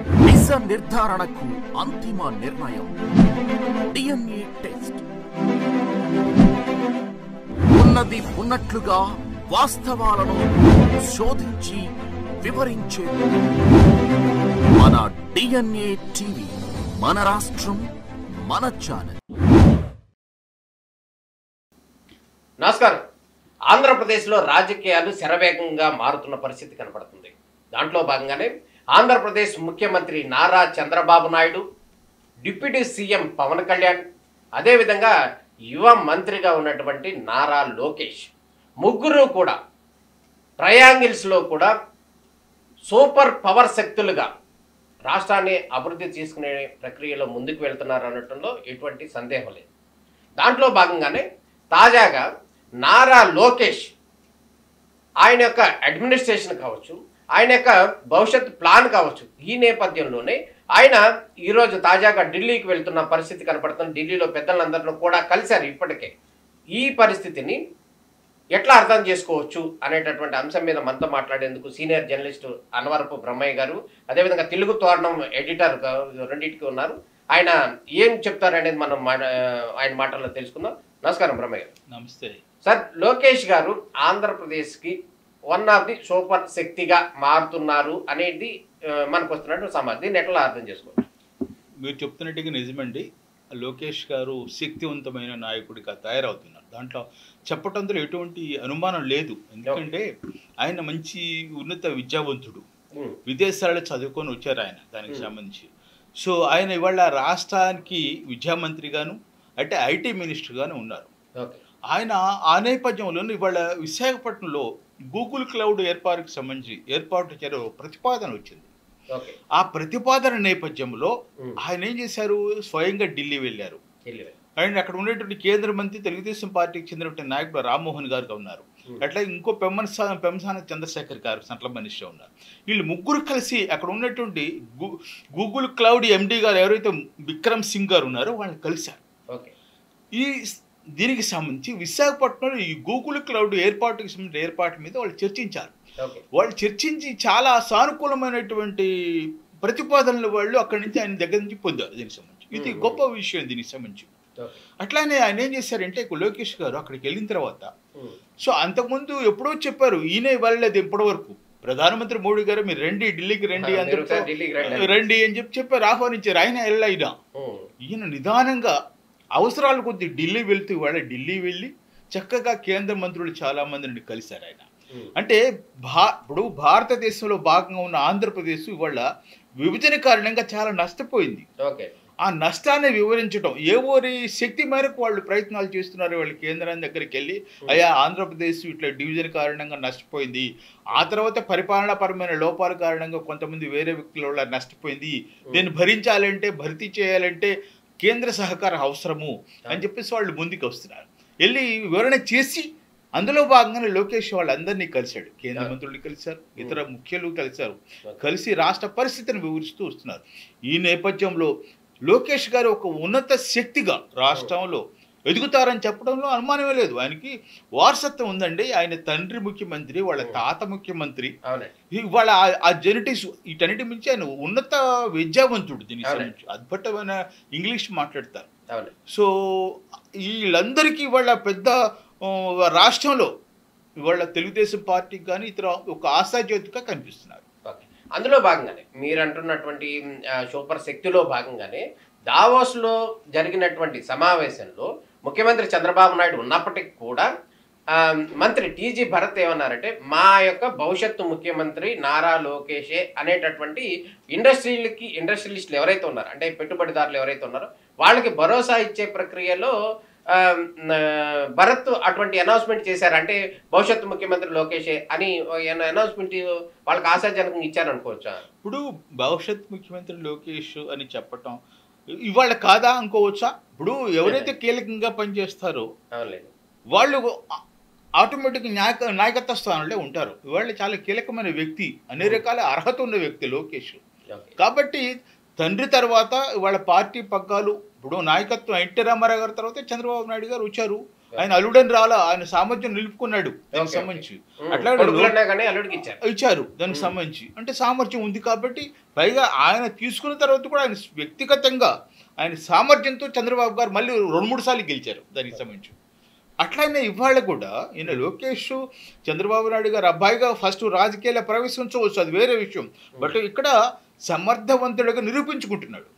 నిజ నిర్ధారణకు అంతిమ నిర్ణయం డిఎన్ఏ టెస్ట్. ఉన్నది ఉన్నట్లుగా వాస్తవాలను శోధించి వివరించే మన డిఎన్ఏ టీవీ, మన రాష్ట్రం, మన ఛానల్. నమస్కారం. ఆంధ్రప్రదేశ్లో రాజకీయాలు శరవేగంగా మారుతున్న పరిస్థితి కనపడుతుంది. దాంట్లో భాగంగానే ఆంధ్రప్రదేశ్ ముఖ్యమంత్రి నారా చంద్రబాబు నాయుడు, డిప్యూటీ సీఎం పవన్ కళ్యాణ్, అదేవిధంగా యువ మంత్రిగా ఉన్నటువంటి నారా లోకేష్, ముగ్గురు కూడా ట్రయాంగిల్స్లో కూడా సూపర్ పవర్ శక్తులుగా రాష్ట్రాన్ని అభివృద్ధి చేసుకునే ప్రక్రియలో ముందుకు వెళ్తున్నారు అనటంలో ఎటువంటి సందేహం లేదు. దాంట్లో భాగంగానే తాజాగా నారా లోకేష్ ఆయన యొక్క అడ్మినిస్ట్రేషన్ కావచ్చు, ఆయన యొక్క భవిష్యత్ ప్లాన్ కావచ్చు, ఈ నేపథ్యంలోనే ఆయన ఈరోజు తాజాగా ఢిల్లీకి వెళ్తున్న పరిస్థితి కనపడుతుంది. ఢిల్లీలో పెద్దలందరినీ కూడా కలిశారు. ఇప్పటికే ఈ పరిస్థితిని ఎట్లా అర్థం చేసుకోవచ్చు అనేటటువంటి అంశం మీద మనతో మాట్లాడేందుకు సీనియర్ జర్నలిస్టు అన్వరపు బ్రహ్మయ్య గారు, అదేవిధంగా తెలుగు తోరణం ఎడిటర్ రెండింటికి ఉన్నారు. ఆయన ఏం చెప్తారనేది మనం ఆయన మాటల్లో తెలుసుకుందాం. నమస్కారం బ్రహ్మయ్య గారు. నమస్తే సార్. లోకేష్ గారు ఆంధ్రప్రదేశ్కి వన్ ఆఫ్ ది సూపర్ శక్తిగా మారుతున్నారు అనేది మనకు వస్తున్నట్టు సమాజం. దీన్ని ఎట్లా అర్థం చేసుకోవచ్చు? మీరు చెప్తున్నట్టుగా నిజమండి. లోకేష్ గారు శక్తివంతమైన నాయకుడిగా తయారవుతున్నారు. దాంట్లో చెప్పటంలో ఎటువంటి అనుమానం లేదు. ఎందుకంటే ఆయన మంచి ఉన్నత విద్యావంతుడు, విదేశాల్లో చదువుకొని వచ్చారు ఆయన దానికి సంబంధించి. సో ఆయన ఇవాళ రాష్ట్రానికి విద్యామంత్రిగాను అంటే ఐటీ మినిస్టర్గాను ఉన్నారు. ఆయన ఆ నేపథ్యంలో ఇవాళ విశాఖపట్నంలో గూగుల్ క్లౌడ్ ఏర్పాటుకు సంబంధించి ఏర్పాటు చేసే ప్రతిపాదన వచ్చింది. ఆ ప్రతిపాదన నేపథ్యంలో ఆయన ఏం చేశారు, స్వయంగా ఢిల్లీ వెళ్ళారు. అండ్ అక్కడ ఉన్నటువంటి కేంద్ర మంత్రి తెలుగుదేశం పార్టీకి చెందినటువంటి నాయకుడు రామ్మోహన్ గారు ఉన్నారు. అట్లాగే ఇంకో పెమ్మసాని చంద్రశేఖర్ గారు సెంట్రల్ మినిస్టర్ ఉన్నారు. వీళ్ళు ముగ్గురు కలిసి అక్కడ ఉన్నటువంటి గూగుల్ క్లౌడ్ ఎండీ గారు ఎవరైతే విక్రమ్ సింగ్ గారు ఉన్నారో వాళ్ళని కలిశారు. ఈ దీనికి సంబంధించి విశాఖపట్నంలో ఈ గూగుల్ క్లౌడ్ ఏర్పాటుకి సంబంధించిన ఏర్పాటు మీద వాళ్ళు చర్చించారు. వాళ్ళు చర్చించి చాలా సానుకూలమైనటువంటి ప్రతిపాదనలు వాళ్ళు అక్కడి నుంచి ఆయన దగ్గర నుంచి పొందారు. దీనికి సంబంధించి ఇది గొప్ప విషయం. దీనికి సంబంధించి అట్లానే ఆయన ఏం చేశారంటే లోకేష్ గారు అక్కడికి వెళ్ళిన తర్వాత, సో అంతకుముందు ఎప్పుడో చెప్పారు, ఈయన వెళ్ళలేదు ఇప్పటి వరకు. ప్రధానమంత్రి మోడీ గారు మీరు రండి, ఢిల్లీకి రండి, అందరితో రండి అని చెప్పారు, ఆహ్వానించారు. ఆయన వెళ్ళైనా ఈయన నిదానంగా అవసరాల కొద్ది ఢిల్లీ వెళ్తూ ఇవాళ ఢిల్లీ వెళ్ళి చక్కగా కేంద్ర మంత్రులు చాలా మందిని కలిశారు ఆయన. అంటే ఇప్పుడు భారతదేశంలో భాగంగా ఉన్న ఆంధ్రప్రదేశ్ ఇవాళ విభజన కారణంగా చాలా నష్టపోయింది. ఆ నష్టాన్ని వివరించడం, ఎవరి శక్తి మేరకు వాళ్ళు ప్రయత్నాలు చేస్తున్నారు. వాళ్ళు కేంద్రం దగ్గరికి వెళ్ళి అయ్యా ఆంధ్రప్రదేశ్ ఇట్లా డివిజన్ కారణంగా నష్టపోయింది, ఆ తర్వాత పరిపాలనాపరమైన లోపాల కారణంగా కొంతమంది వేరే వ్యక్తుల వల్ల నష్టపోయింది, దీన్ని భరించాలంటే భర్తీ చేయాలంటే కేంద్ర సహకారం అవసరము అని చెప్పేసి వాళ్ళు ముందుకు వస్తున్నారు. వెళ్ళి వివరణ చేసి అందులో భాగంగానే లోకేష్ వాళ్ళందరినీ కలిశాడు. కేంద్ర మంత్రులు కలిశారు, ఇతర ముఖ్యులు కలిశారు. కలిసి రాష్ట్ర పరిస్థితిని వివరిస్తూ వస్తున్నారు. ఈ నేపథ్యంలో లోకేష్ గారు ఒక ఉన్నత శక్తిగా రాష్ట్రంలో ఎదుగుతారని చెప్పడంలో అనుమానమే లేదు. ఆయనకి వారసత్వం ఉందండి. ఆయన తండ్రి ముఖ్యమంత్రి, వాళ్ళ తాత ముఖ్యమంత్రి, వాళ్ళ ఆ జెనెటిక్స్ వీటన్నిటి మించి ఆయన ఉన్నత విద్యావంతుడు. దీనికి సంబంధించి అద్భుతమైన ఇంగ్లీష్ మాట్లాడతారు. సో వీళ్ళందరికీ వాళ్ళ పెద్ద రాష్ట్రంలో ఇవాళ తెలుగుదేశం పార్టీకి కానీ ఇతర ఒక ఆశాజ్యోతిగా కనిపిస్తున్నారు. అందులో భాగంగానే మీరు అంటున్నటువంటి సూపర్ శక్తిలో భాగంగానే దావోస్లో జరిగినటువంటి సమావేశంలో ముఖ్యమంత్రి చంద్రబాబు నాయుడు ఉన్నప్పటికీ కూడా మంత్రి టీజీ భరత్ ఏమన్నారంటే, మా యొక్క భవిష్యత్తు ముఖ్యమంత్రి నారా లోకేషే అనేటటువంటి ఇండస్ట్రియలిస్టులు ఎవరైతే ఉన్నారో, అంటే పెట్టుబడిదారులు ఎవరైతే ఉన్నారో వాళ్ళకి భరోసా ఇచ్చే ప్రక్రియలో భరత్ అటువంటి అనౌన్స్మెంట్ చేశారు. అంటే భవిష్యత్తు ముఖ్యమంత్రి లోకేషే అని అనౌన్స్మెంట్ వాళ్ళకి ఆశాజనకంగా ఇచ్చారనుకోవచ్చా? ఇప్పుడు భవిష్యత్ ముఖ్యమంత్రి లోకేష్ అని చెప్పటం ఇవాళ కాదా అనుకోవచ్చా? ఇప్పుడు ఎవరైతే కీలకంగా పనిచేస్తారో వాళ్ళు ఆటోమేటిక్ నాయకత్వ స్థానంలో ఉంటారు. ఇవాళ చాలా కీలకమైన వ్యక్తి, అన్ని రకాల అర్హత ఉన్న వ్యక్తి లోకేష్. కాబట్టి తండ్రి తర్వాత వాళ్ళ పార్టీ పగ్గాలు ఇప్పుడు నాయకత్వం ఎన్టీ రామారావు గారి తర్వాత చంద్రబాబు నాయుడు గారు వచ్చారు. ఆయన అల్లుడని రాలా, ఆయన సామర్థ్యం నిలుపుకున్నాడు దానికి సంబంధించి. అట్లా ఇచ్చారు దానికి సంబంధించి. అంటే సామర్థ్యం ఉంది కాబట్టి, పైగా ఆయన తీసుకున్న తర్వాత కూడా ఆయన వ్యక్తిగతంగా ఆయన సామర్థ్యంతో చంద్రబాబు గారు మళ్ళీ 2-3 సార్లు గెలిచారు దానికి సంబంధించి. అట్లనే ఇవాళ కూడా ఈయన లోకేష్ చంద్రబాబు నాయుడు గారు అబ్బాయిగా ఫస్ట్ రాజకీయాల ప్రవేశించవచ్చు, అది వేరే విషయం. బట్ ఇక్కడ సమర్థవంతుడిగా నిరూపించుకుంటున్నాడు.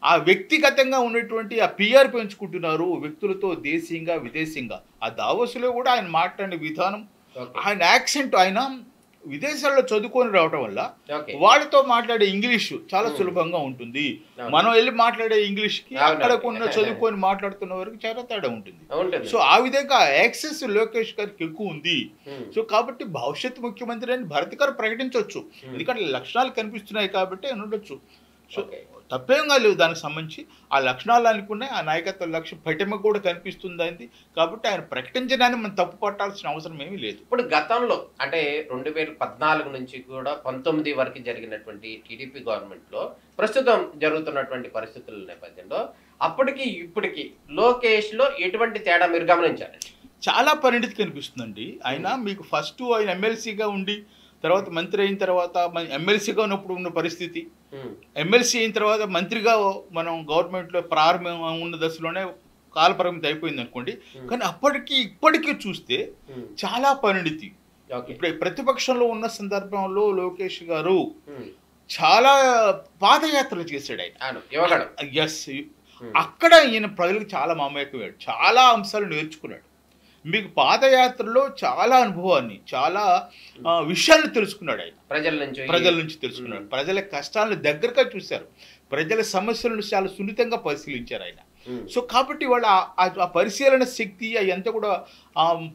ఆ వ్యక్తిగతంగా ఉన్నటువంటి ఆ పిఆర్ పెంచుకుంటున్నారు వ్యక్తులతో, దేశీయంగా విదేశీయంగా. ఆ దావోస్లో కూడా ఆయన మాట్లాడిన విధానం, ఆయన యాక్సెంట్, ఆయన విదేశాల్లో చదువుకొని రావటం వల్ల వాళ్ళతో మాట్లాడే ఇంగ్లీష్ చాలా సులభంగా ఉంటుంది. మనం వెళ్ళి మాట్లాడే ఇంగ్లీష్కి అక్కడ కొన్ని చదువుకొని మాట్లాడుతున్న వరకు చాలా తేడా ఉంటుంది. సో ఆ విధంగా యాక్సెస్ లోకేష్ గారికి ఎక్కువ ఉంది. సో కాబట్టి భవిష్యత్ ముఖ్యమంత్రి అని భరత్ గారు ప్రకటించవచ్చు, ఎందుకంటే లక్షణాలు కనిపిస్తున్నాయి కాబట్టి అని ఉండొచ్చు. సో తప్పేంగా లేవు దానికి సంబంధించి. ఆ లక్షణాలు అనుకున్నాయి, ఆ నాయకత్వ లక్ష్యం పటిమ కూడా కనిపిస్తుంది అయింది కాబట్టి ఆయన ప్రకటించడానికి మనం తప్పు పట్టాల్సిన అవసరం ఏమీ లేదు. ఇప్పుడు గతంలో అంటే 2014 నుంచి కూడా 19 వరకు జరిగినటువంటి టీడీపీ గవర్నమెంట్లో ప్రస్తుతం జరుగుతున్నటువంటి పరిస్థితుల నేపథ్యంలో అప్పటికి ఇప్పటికి లోకేష్లో ఎటువంటి తేడా మీరు గమనించారు? చాలా పరిణితి కనిపిస్తుందండి. ఆయన మీకు ఫస్ట్ ఆయన ఎమ్మెల్సీగా ఉండి తర్వాత మంత్రి అయిన తర్వాత ఎమ్మెల్సీగా ఉన్నప్పుడు ఉన్న పరిస్థితి, ఎమ్మెల్సీ అయిన తర్వాత మంత్రిగా మనం గవర్నమెంట్లో ప్రారంభం ఉన్న దశలోనే కాలపరిమితి అయిపోయింది అనుకోండి. కానీ అప్పటికి ఇప్పటికీ చూస్తే చాలా పరిణితి. ఇప్పుడు ప్రతిపక్షంలో ఉన్న సందర్భంలో లోకేష్ గారు చాలా పాదయాత్రలు చేశాడు ఆయన. ఎస్, అక్కడ ఈయన ప్రజలకు చాలా మమేకమయ్యాడు, చాలా అంశాలు నేర్చుకున్నాడు. మీకు పాదయాత్రలో చాలా అనుభవాన్ని, చాలా విషయాలను తెలుసుకున్నాడు ఆయన. ప్రజల నుంచి తెలుసుకున్నాడు, ప్రజల కష్టాలను దగ్గరగా చూశారు, ప్రజల సమస్యలను చాలా సున్నితంగా పరిశీలించారు ఆయన. సో కాబట్టి ఇవాళ ఆ పరిశీలన శక్తి అదంతా కూడా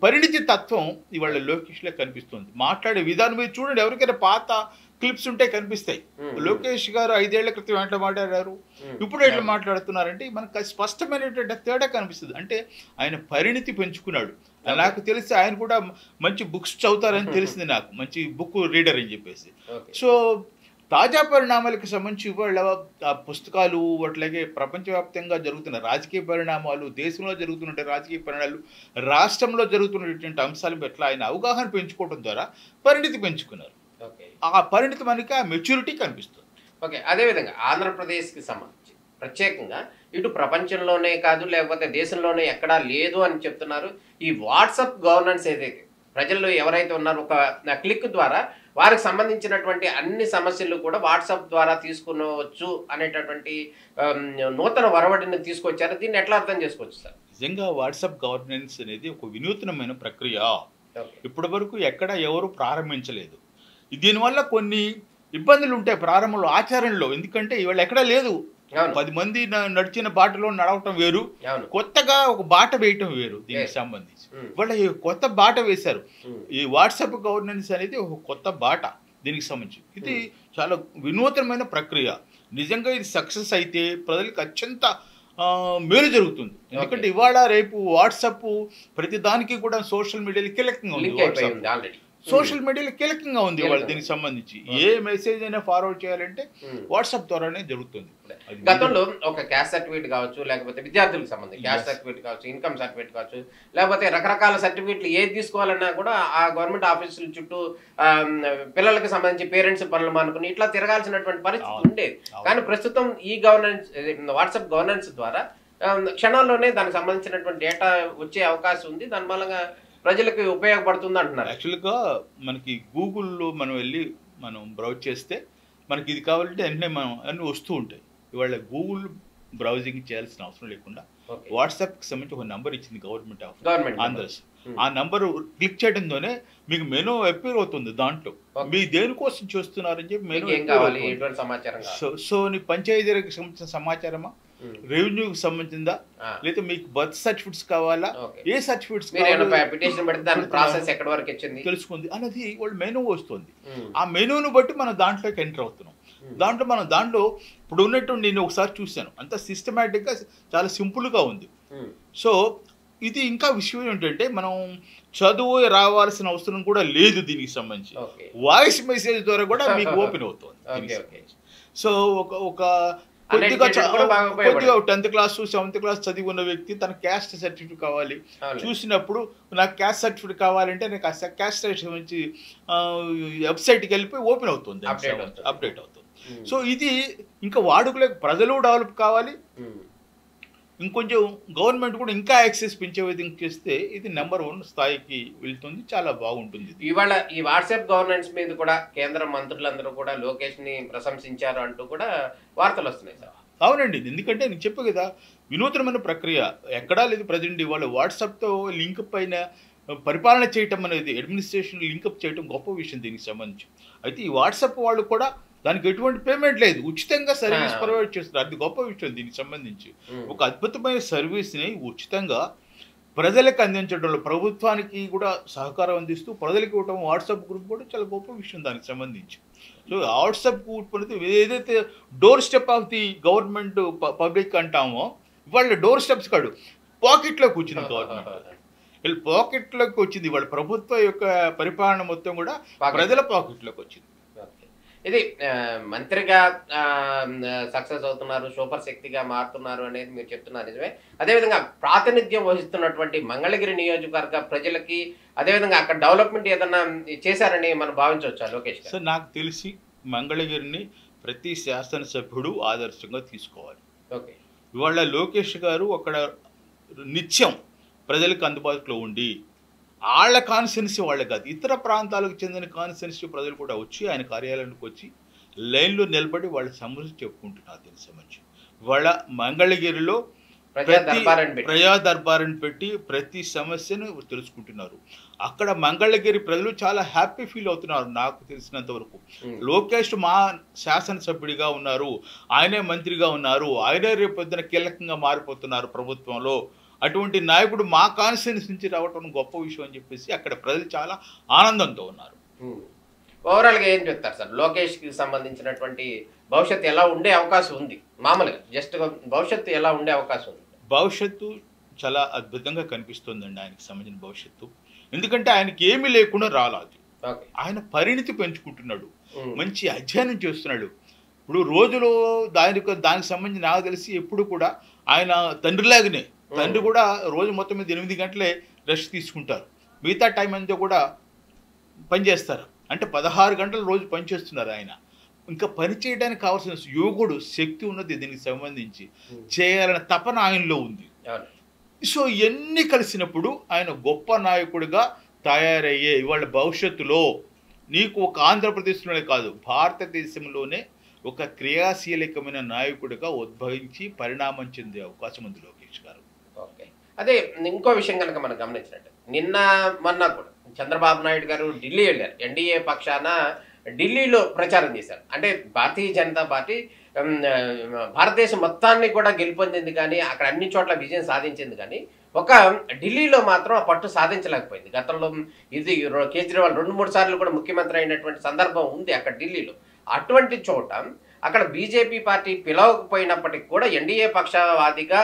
పరిణితి తత్వం ఇవాళ లోకేష్లో కనిపిస్తుంది. మాట్లాడే విధానం మీద చూడండి, ఎవరికైనా పాత క్లిప్స్ ఉంటే కనిపిస్తాయి. లోకేష్ గారు 5 ఏళ్ల క్రితం ఎట్లా మాట్లాడారు, ఇప్పుడు ఎట్లా మాట్లాడుతున్నారంటే మనకు స్పష్టమైనటువంటి తేడా కనిపిస్తుంది. అంటే ఆయన పరిణితి పెంచుకున్నాడు. నాకు తెలిసి ఆయన కూడా మంచి బుక్స్ చదువుతారని తెలిసింది నాకు, మంచి బుక్ రీడర్ అని చెప్పేసి. సో తాజా పరిణామాలకు సంబంధించి ఇవాళ పుస్తకాలు, అట్లాగే ప్రపంచవ్యాప్తంగా జరుగుతున్న రాజకీయ పరిణామాలు, దేశంలో జరుగుతున్న రాజకీయ పరిణామాలు, రాష్ట్రంలో జరుగుతున్నటువంటి అంశాల పట్ల ఆయన అవగాహన పెంచుకోవడం ద్వారా పరిణితి పెంచుకున్నారు. ఆ పరిణితి మనకి ఆ మెచ్యూరిటీ కనిపిస్తుంది. ఓకే, అదేవిధంగా ఆంధ్రప్రదేశ్కి సంబంధించి ప్రత్యేకంగా ఇటు ప్రపంచంలోనే కాదు లేకపోతే దేశంలోనే ఎక్కడా లేదు అని చెప్తున్నారు. ఈ వాట్సాప్ గవర్నెన్స్ ఏదైతే ప్రజల్లో ఎవరైతే ఉన్నారో ఒక క్లిక్ ద్వారా వారికి సంబంధించినటువంటి అన్ని సమస్యలు కూడా వాట్సాప్ ద్వారా తీసుకునవచ్చు అనేటటువంటి నూతన వరవడిని తీసుకొచ్చారు. దీన్ని ఎట్లా అర్థం చేసుకోవచ్చు సార్? నిజంగా వాట్సాప్ గవర్నెన్స్ అనేది ఒక వినూత్నమైన ప్రక్రియ. ఇప్పటి వరకు ఎక్కడ ఎవరు ప్రారంభించలేదు. దీనివల్ల కొన్ని ఇబ్బందులు ఉంటాయి ప్రారంభంలో, ఆచరణలో. ఎందుకంటే ఇవాళ ఎక్కడా లేదు. 10 మంది నడిచిన బాటలో నడవటం వేరు, కొత్తగా ఒక బాట వేయటం వేరు. దీనికి సంబంధించి వాళ్ళ కొత్త బాట వేశారు. ఈ వాట్సాప్ గవర్నెన్స్ అనేది ఒక కొత్త బాట దీనికి సంబంధించి. ఇది చాలా వినూత్నమైన ప్రక్రియ. నిజంగా ఇది సక్సెస్ అయితే ప్రజలకు అత్యంత మేలు జరుగుతుంది. ఎందుకంటే ఇవాళ రేపు వాట్సాప్ ప్రతి దానికి కూడా సోషల్ మీడియాలో కీలకంగా ఉంది. సోషల్ మీడియాలో కీలకంగా ఉంది వాళ్ళు. దీనికి సంబంధించి ఏ మెసేజ్ అయినా ఫార్వర్డ్ చేయాలంటే వాట్సాప్ ద్వారానే జరుగుతుంది. గతంలో ఒక క్యాస్ట్ సర్టిఫికేట్ కావచ్చు, లేకపోతే విద్యార్థులకు సంబంధించి క్యాస్ట్ సర్టిఫికేట్ కావచ్చు, ఇన్కమ్ సర్టిఫికేట్ కావచ్చు, లేకపోతే రకరకాల సర్టిఫికేట్లు ఏది తీసుకోవాలన్నా కూడా ఆ గవర్నమెంట్ ఆఫీసుల చుట్టూ పిల్లలకు సంబంధించి పేరెంట్స్ పనులు మానుకుని ఇట్లా తిరగాల్సినటువంటి పరిస్థితి ఉండేది. కానీ ప్రస్తుతం ఈ గవర్నెన్స్ వాట్సాప్ గవర్నెన్స్ ద్వారా క్షణాల్లోనే దానికి సంబంధించినటువంటి డేటా వచ్చే అవకాశం ఉంది. దాని మూలంగా ప్రజలకు ఉపయోగపడుతుంది అంటున్నారు. యాక్చువల్గా మనకి గూగుల్లో మనం వెళ్ళి మనం బ్రౌజ్ చేస్తే మనకి ఇది కావాలంటే వెంటనే మనం అన్నీ వస్తూ ఉంటాయి. ఇవాళ గూగుల్ బ్రౌజింగ్ చేయాల్సిన అవసరం లేకుండా వాట్సాప్కి సంబంధించి ఒక నెంబర్ ఇచ్చింది గవర్నమెంట్ ఆఫ్ ఆంధ్రప్రదేశ్. ఆ నెంబర్ క్లిక్ చేయడంతోనే మీకు మెనూ అపీర్ అవుతుంది. దాంట్లో మీ దేనికోసం చూస్తున్నారని చెప్పి మెనూ. సో నీ పంచాయతీకి సంబంధించిన సమాచారమా, రెవెన్యూకి సంబంధించిందా, లేదా మీకు బర్త్ సర్టిఫికేట్స్ కావాలా, ఏ సర్టిఫికేట్స్ తెలుసుకుంది అన్నది వాళ్ళు మెనూ వస్తుంది. ఆ మెనూను బట్టి మనం దాంట్లోకి ఎంటర్ అవుతున్నాం. దాంట్లో ఇప్పుడు ఉన్నట్టు నేను ఒకసారి చూశాను, అంత సిస్టమేటిక్గా చాలా సింపుల్గా ఉంది. సో ఇది ఇంకా విషయం ఏంటంటే మనం చదువు రావాల్సిన అవసరం కూడా లేదు. దీనికి సంబంధించి వాయిస్ మెసేజ్ ద్వారా కూడా మీకు ఓపెన్ అవుతుంది. సో ఒక కొద్దిగా అన్ఎడ్యుకేటెడ్ కూడా బాగా కొద్దిగా ఉపయోగపడుతుంది. 10th క్లాస్ 7th క్లాస్ చదివి ఉన్న వ్యక్తి తన క్యాస్ట్ సర్టిఫికేట్ కావాలి అవును. చూసినప్పుడు నాకు క్యాస్ట్ సర్టిఫికేట్ కావాలంటే నాకు ఆ క్యాస్ట్ సర్టిఫికేట్ నుంచి వెబ్సైట్కి వెళ్ళిపోయి ఓపెన్ అవుతుంది, అప్డేట్ అవుతుంది. సో ఇది ఇంకా వాడుకలకు ప్రజలు డెవలప్ కావాలి, ఇంకొంచెం గవర్నమెంట్ కూడా ఇంకా యాక్సెస్ పెంచే విధంగా చేస్తే ఇది నెంబర్ 1 స్థాయికి వెళ్తుంది, చాలా బాగుంటుంది. ఇవాళ ఈ వాట్సాప్ గవర్నెన్స్ మీద కూడా కేంద్ర మంత్రులందరూ కూడా లోకేష్ ని ప్రశంసించారు అంటూ కూడా వార్తలు వస్తున్నాయి సార్. అవునండి, ఎందుకంటే నేను చెప్పే కదా వినూత్నమైన ప్రక్రియ ఎక్కడా లేదు ప్రజెంట్. ఇవాళ వాట్సాప్తో లింక్ పైన పరిపాలన చేయటం అనేది, అడ్మినిస్ట్రేషన్ లింకప్ చేయటం గొప్ప విషయం దీనికి సంబంధించి. అయితే ఈ వాట్సాప్ వాళ్ళు కూడా దానికి ఎటువంటి పేమెంట్ లేదు, ఉచితంగా సర్వీస్ ప్రొవైడ్ చేస్తారు, అది గొప్ప విషయం దీనికి సంబంధించి. ఒక అద్భుతమైన సర్వీస్ని ఉచితంగా ప్రజలకు అందించడంలో ప్రభుత్వానికి కూడా సహకారం అందిస్తూ ప్రజలకు ఇవ్వటం వాట్సాప్ గ్రూప్ కూడా చాలా గొప్ప విషయం దానికి సంబంధించి. సో వాట్సాప్ గ్రూప్ అనేది ఏదైతే door step of the government public అంటామో, ఇవాళ డోర్ స్టెప్స్ కాదు పాకెట్లోకి వచ్చింది గవర్నమెంట్, వీళ్ళు పాకెట్లోకి వచ్చింది. ఇవాళ ప్రభుత్వం యొక్క పరిపాలన మొత్తం కూడా ప్రజల పాకెట్లోకి వచ్చింది. ఇది మంత్రిగా సక్సెస్ అవుతున్నారు, సూపర్ శక్తిగా మారుతున్నారు అనేది మీరు చెప్తున్నారు నిజమే. అదేవిధంగా ప్రాతినిధ్యం వహిస్తున్నటువంటి మంగళగిరి నియోజకవర్గ ప్రజలకి అదేవిధంగా అక్కడ డెవలప్మెంట్ ఏదన్నా చేశారని మనం భావించవచ్చా లోకేష్ గారు? సార్ నాకు తెలిసి మంగళగిరిని ప్రతి శాసనసభ్యుడు ఆదర్శంగా తీసుకోవాలి. ఓకే, ఇవాళ లోకేష్ గారు అక్కడ నిత్యం ప్రజలకు అందుబాటులో ఉండి వాళ్ళ కాన్స్టిట్యున్సీ వాళ్ళే కాదు ఇతర ప్రాంతాలకు చెందిన కాన్స్టిట్యున్సీ ప్రజలు కూడా వచ్చి ఆయన కార్యాలయానికి వచ్చి లైన్లో నిలబడి వాళ్ళ సమస్య చెప్పుకుంటున్నారు దీనికి సంబంధించి. వాళ్ళ మంగళగిరిలో ప్రజా దర్బారుని పెట్టి ప్రతి సమస్యను తెలుసుకుంటున్నారు. అక్కడ మంగళగిరి ప్రజలు చాలా హ్యాపీ ఫీల్ అవుతున్నారు నాకు తెలిసినంత వరకు. లోకేష్ మా శాసనసభ్యుడిగా ఉన్నారు, ఆయనే మంత్రిగా ఉన్నారు, ఆయనే రేపు పొద్దున కీలకంగా మారిపోతున్నారు ప్రభుత్వంలో, అటువంటి నాయకుడు మా కాన్స్టిట్యున్సీ నుంచి రావటం గొప్ప విషయం అని చెప్పేసి అక్కడ ప్రజలు చాలా ఆనందంతో ఉన్నారు. ఓవరాల్గా ఏం చెప్తారు సార్ లోకేష్కి సంబంధించినటువంటి భవిష్యత్తు ఎలా ఉండే అవకాశం ఉంది? మామూలుగా జస్ట్ భవిష్యత్తు ఎలా ఉండే అవకాశం ఉంది? భవిష్యత్తు చాలా అద్భుతంగా కనిపిస్తుందండి ఆయనకి సంబంధించిన భవిష్యత్తు. ఎందుకంటే ఆయనకి ఏమీ లేకుండా రాలేదు, ఆయన పరిణితి పెంచుకుంటున్నాడు, మంచి అధ్యయనం చేస్తున్నాడు. ఇప్పుడు రోజులో దానికి సంబంధించి నాకు తెలిసి ఎప్పుడు కూడా ఆయన తండ్రిలాగానే, తండ్రి కూడా రోజు మొత్తం మీద 8 గంటలే రెస్ట్ తీసుకుంటారు, మిగతా టైం అంతా కూడా పనిచేస్తారు. అంటే 16 గంటలు రోజు పనిచేస్తున్నారు ఆయన. ఇంకా పని చేయడానికి కావాల్సిన యోగుడు శక్తి ఉన్నది దీనికి సంబంధించి, చేయాలనే తపన ఆయనలో ఉంది. సో ఇవన్నీ కలిసినప్పుడు ఆయన గొప్ప నాయకుడిగా తయారయ్యే ఇవాళ భవిష్యత్తులో నీకు ఒక ఆంధ్రప్రదేశ్లోనే కాదు భారతదేశంలోనే ఒక క్రియాశీలకమైన నాయకుడిగా ఉద్భవించి పరిణామం చెందే అవకాశం ఉంది లోకేష్ గారు. ఓకే, అదే ఇంకో విషయం కనుక మనం గమనించినట్టు నిన్న మొన్న కూడా చంద్రబాబు నాయుడు గారు ఢిల్లీ వెళ్ళారు, ఎన్డీఏ పక్షాన ఢిల్లీలో ప్రచారం చేశారు. అంటే భారతీయ జనతా పార్టీ భారతదేశం మొత్తాన్ని కూడా గెలుపొందింది కానీ అక్కడ అన్ని చోట్ల విజయం సాధించింది కానీ ఒక ఢిల్లీలో మాత్రం ఆ పట్టు సాధించలేకపోయింది. గతంలో ఇది కేజ్రీవాల్ 2-3 సార్లు కూడా ముఖ్యమంత్రి అయినటువంటి సందర్భం ఉంది అక్కడ ఢిల్లీలో. అటువంటి చోట అక్కడ బీజేపీ పార్టీ పిలవకపోయినప్పటికీ కూడా ఎన్డీఏ పక్షవాదిగా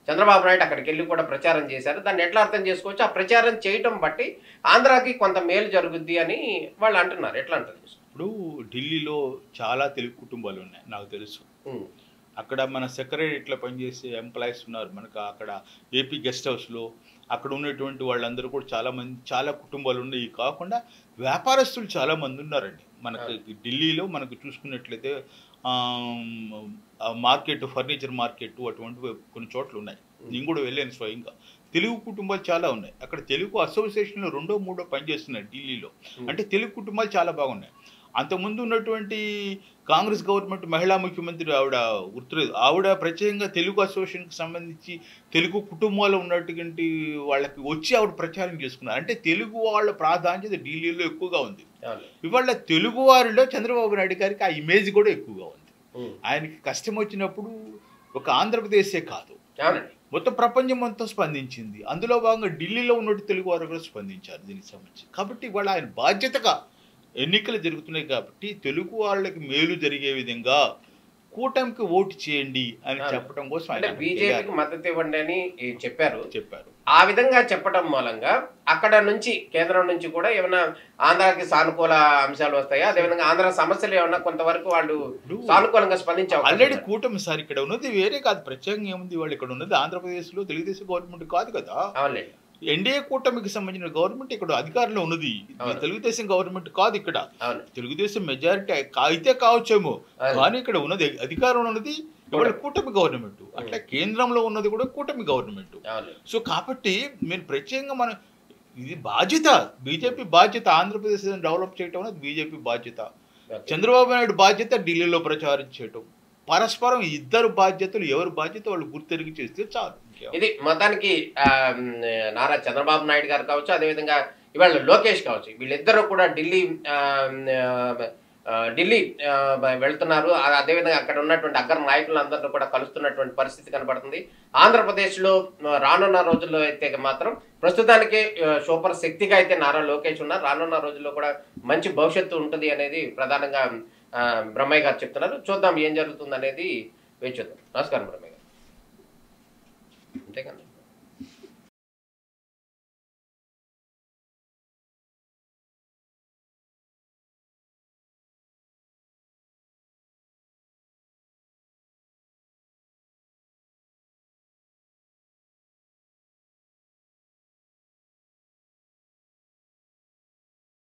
చంద్రబాబు నాయుడు అక్కడికి వెళ్ళి కూడా ప్రచారం చేశారు. దాన్ని ఎట్లా అర్థం చేసుకోవచ్చు? ఆ ప్రచారం చేయటం బట్టి ఆంధ్రాకి కొంత మేలు జరుగుద్ది అని వాళ్ళు అంటున్నారు, ఎట్లా అంటారు? ఇప్పుడు ఢిల్లీలో చాలా తెలుగు కుటుంబాలు ఉన్నాయి నాకు తెలుసు. అక్కడ మన సెక్రటరీలో పనిచేసే ఎంప్లాయీస్ ఉన్నారు మనకు, అక్కడ ఏపీ గెస్ట్ హౌస్లో అక్కడ ఉన్నటువంటి వాళ్ళందరూ కూడా చాలా కుటుంబాలు ఉన్నాయి. కాకుండా వ్యాపారస్తులు చాలామంది ఉన్నారండి మనకి ఢిల్లీలో. మనకు చూసుకున్నట్లయితే మార్కెట్, ఫర్నిచర్ మార్కెట్ అటువంటి కొన్ని చోట్ల ఉన్నాయి, నేను కూడా వెళ్ళాను స్వయంగా. తెలుగు కుటుంబాలు చాలా ఉన్నాయి అక్కడ. తెలుగు అసోసియేషన్లో 2-3 పనిచేస్తున్నాయి ఢిల్లీలో. అంటే తెలుగు కుటుంబాలు చాలా బాగున్నాయి. అంతకుముందు ఉన్నటువంటి కాంగ్రెస్ గవర్నమెంట్ మహిళా ముఖ్యమంత్రి ఆవిడ గుర్తులేదు, ఆవిడ ప్రత్యేకంగా తెలుగు అసోసియేషన్కి సంబంధించి తెలుగు కుటుంబాలు ఉన్నటువంటి వాళ్ళకి వచ్చి ఆవిడ ప్రచారం చేసుకున్నారు. అంటే తెలుగు వాళ్ళ ప్రాధాన్యత ఢిల్లీలో ఎక్కువగా ఉంది. ఇవాళ తెలుగు వారిలో చంద్రబాబు నాయుడు గారికి ఆ ఇమేజ్ కూడా ఎక్కువగా ఉంది. ఆయనకి కష్టం వచ్చినప్పుడు ఒక ఆంధ్రప్రదేశే కాదు మొత్తం ప్రపంచం అంతా స్పందించింది. అందులో భాగంగా ఢిల్లీలో ఉన్న తెలుగు వారు కూడా స్పందించారు దీనికి సంబంధించి. కాబట్టి ఇవాళ ఆయన బాధ్యతగా ఎన్నికలు జరుగుతున్నాయి కాబట్టి తెలుగు వాళ్ళకి మేలు జరిగే విధంగా కూటమికి ఓటు చేయండి అని చెప్పడం కోసం అంటే ఆయన బీజేపీకి మద్దతు ఇవ్వండి అని చెప్పారు. చెప్పారు. ఆ విధంగా చెప్పడం మూలంగా అక్కడ నుంచి కేంద్రం నుంచి కూడా ఏమైనా ఆంధ్రాకి సానుకూల అంశాలు వస్తాయా? అదేవిధంగా ఆంధ్ర సమస్యలు ఏమన్నా కొంతవరకు వాళ్ళు సానుకూలంగా స్పందించే ఆల్రెడీ కూటమి సార్ ఇక్కడ ఉన్నది వేరే కాదు, ప్రత్యేకంగా ఏముంది, వాళ్ళు ఇక్కడ ఉన్నది ఆంధ్రప్రదేశ్ లో తెలుగుదేశం గవర్నమెంట్ కాదు కదా, అవునండి, ఎన్డీఏ కూటమికి సంబంధించిన గవర్నమెంట్ ఇక్కడ అధికారంలో ఉన్నది, తెలుగుదేశం గవర్నమెంట్ కాదు. ఇక్కడ తెలుగుదేశం మెజారిటీ అయితే కావచ్చేమో, కానీ ఇక్కడ ఉన్నది అధికారంలో ఉన్నది ఇవాళ కూటమి గవర్నమెంట్, అట్లా కేంద్రంలో ఉన్నది కూడా కూటమి గవర్నమెంట్. సో కాబట్టి మీరు ప్రత్యేకంగా మనం ఇది బాధ్యత, బీజేపీ బాధ్యత, ఆంధ్రప్రదేశ్ డెవలప్ చేయటం అనేది బీజేపీ బాధ్యత, చంద్రబాబు నాయుడు బాధ్యత ఢిల్లీలో ప్రచారం చేయటం, పరస్పరం ఇద్దరు బాధ్యతలు ఎవరు బాధ్యత వాళ్ళు గుర్తెరిగి చేస్తే చాలు. ఇది మొత్తానికి నారా చంద్రబాబు నాయుడు గారు కావచ్చు, అదేవిధంగా ఇవాళ లోకేష్ కావచ్చు, వీళ్ళిద్దరూ కూడా ఢిల్లీ వెళ్తున్నారు. అదేవిధంగా అక్కడ ఉన్నటువంటి అగ్ర నాయకులందరినీ కూడా కలుస్తున్నటువంటి పరిస్థితి కనబడుతుంది. ఆంధ్రప్రదేశ్లో రానున్న రోజుల్లో అయితే మాత్రం ప్రస్తుతానికి సూపర్ శక్తిగా అయితే నారా లోకేష్ ఉన్నారు. రానున్న రోజుల్లో కూడా మంచి భవిష్యత్తు ఉంటుంది అనేది ప్రధానంగా బ్రహ్మయ్య గారు చెప్తున్నారు. చూద్దాం ఏం జరుగుతుంది అనేది వేచి చూద్దాం. నమస్కారం బ్రహ్మయ్య గారు. అంతేకాదు.